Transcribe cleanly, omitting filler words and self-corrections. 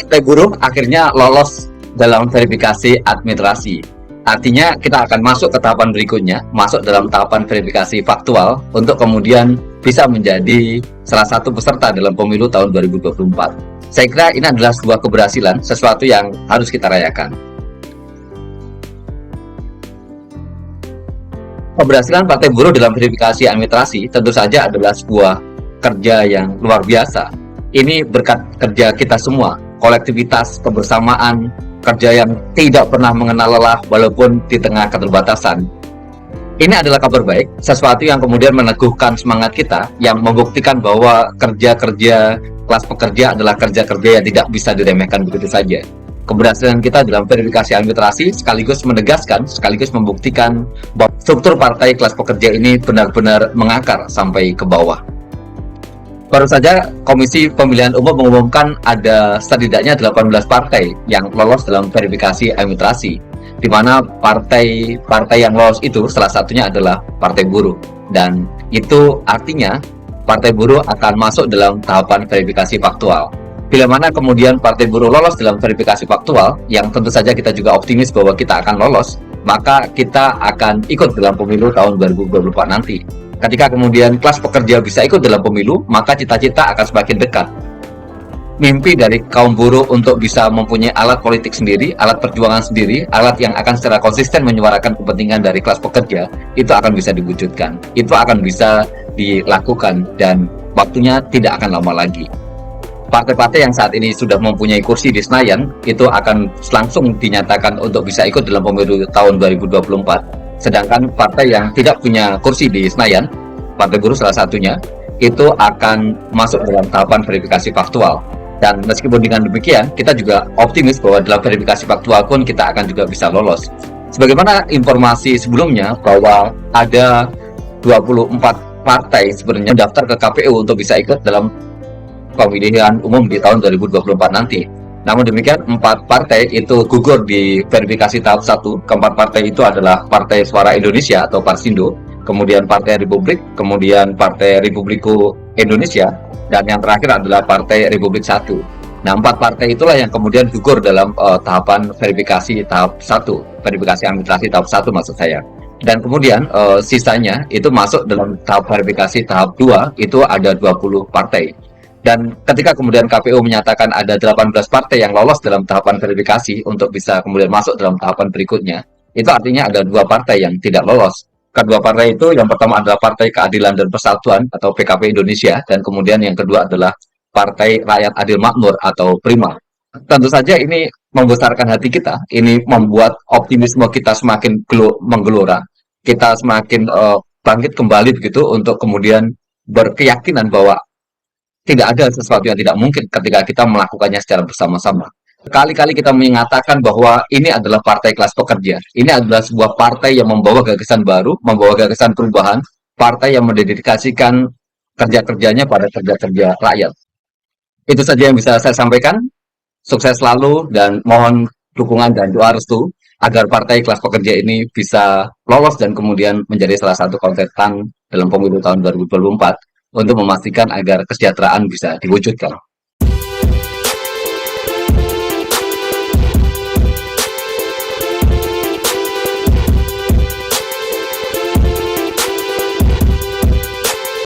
Partai Buruh akhirnya lolos dalam verifikasi administrasi. Artinya kita akan masuk ke tahapan berikutnya, masuk dalam tahapan verifikasi faktual untuk kemudian bisa menjadi salah satu peserta dalam pemilu tahun 2024. Saya kira ini adalah sebuah keberhasilan, sesuatu yang harus kita rayakan. Keberhasilan Partai Buruh dalam verifikasi administrasi tentu saja adalah sebuah kerja yang luar biasa. Ini berkat kerja kita semua, kolektivitas, kebersamaan, kerja yang tidak pernah mengenal lelah walaupun di tengah keterbatasan. Ini adalah kabar baik, sesuatu yang kemudian meneguhkan semangat kita, yang membuktikan bahwa kerja-kerja kelas pekerja adalah kerja-kerja yang tidak bisa diremehkan begitu saja. Keberhasilan kita dalam verifikasi administrasi sekaligus menegaskan, sekaligus membuktikan bahwa struktur partai kelas pekerja ini benar-benar mengakar sampai ke bawah. Baru saja Komisi Pemilihan Umum mengumumkan ada setidaknya 18 partai yang lolos dalam verifikasi administrasi, di mana partai yang lolos itu salah satunya adalah Partai Buruh, dan itu artinya Partai Buruh akan masuk dalam tahapan verifikasi faktual. Bila mana kemudian Partai Buruh lolos dalam verifikasi faktual, yang tentu saja kita juga optimis bahwa kita akan lolos, maka kita akan ikut dalam pemilu tahun 2024 nanti. Ketika kemudian kelas pekerja bisa ikut dalam pemilu, maka cita-cita akan semakin dekat. Mimpi dari kaum buruh untuk bisa mempunyai alat politik sendiri, alat perjuangan sendiri, alat yang akan secara konsisten menyuarakan kepentingan dari kelas pekerja, itu akan bisa diwujudkan. Itu akan bisa dilakukan dan waktunya tidak akan lama lagi. Partai-partai yang saat ini sudah mempunyai kursi di Senayan, itu akan langsung dinyatakan untuk bisa ikut dalam pemilu tahun 2024. Sedangkan partai yang tidak punya kursi di Senayan, Partai Buruh salah satunya, itu akan masuk dalam tahapan verifikasi faktual. Dan meskipun dengan demikian, kita juga optimis bahwa dalam verifikasi faktual pun kita akan juga bisa lolos. Sebagaimana informasi sebelumnya bahwa ada 24 partai sebenarnya daftar ke KPU untuk bisa ikut dalam pemilihan umum di tahun 2024 nanti. Namun demikian, 4 partai itu gugur di verifikasi tahap 1. Keempat partai itu adalah Partai Suara Indonesia atau Parsindo, kemudian Partai Republik, kemudian Partai Republiku Indonesia, dan yang terakhir adalah Partai Republik 1. Nah, 4 partai itulah yang kemudian gugur dalam tahapan verifikasi tahap 1, verifikasi administrasi tahap 1 maksud saya. Dan kemudian sisanya itu masuk dalam tahap verifikasi tahap 2, itu ada 20 partai. Dan ketika kemudian KPU menyatakan ada 18 partai yang lolos dalam tahapan verifikasi untuk bisa kemudian masuk dalam tahapan berikutnya, itu artinya ada 2 partai yang tidak lolos. Kedua partai itu, yang pertama adalah Partai Keadilan dan Persatuan atau PKP Indonesia, dan kemudian yang kedua adalah Partai Rakyat Adil Makmur atau Prima. Tentu saja ini membesarkan hati kita, ini membuat optimisme kita semakin menggelora, kita semakin bangkit kembali begitu untuk kemudian berkeyakinan bahwa tidak ada sesuatu yang tidak mungkin ketika kita melakukannya secara bersama-sama. Kali-kali kita mengatakan bahwa ini adalah partai kelas pekerja. Ini adalah sebuah partai yang membawa gagasan baru, membawa gagasan perubahan, partai yang mendedikasikan kerja-kerjanya pada kerja-kerja rakyat. Itu saja yang bisa saya sampaikan. Sukses selalu dan mohon dukungan dan doa restu agar partai kelas pekerja ini bisa lolos dan kemudian menjadi salah satu kontestan dalam pemilu tahun 2024 untuk memastikan agar kesejahteraan bisa diwujudkan.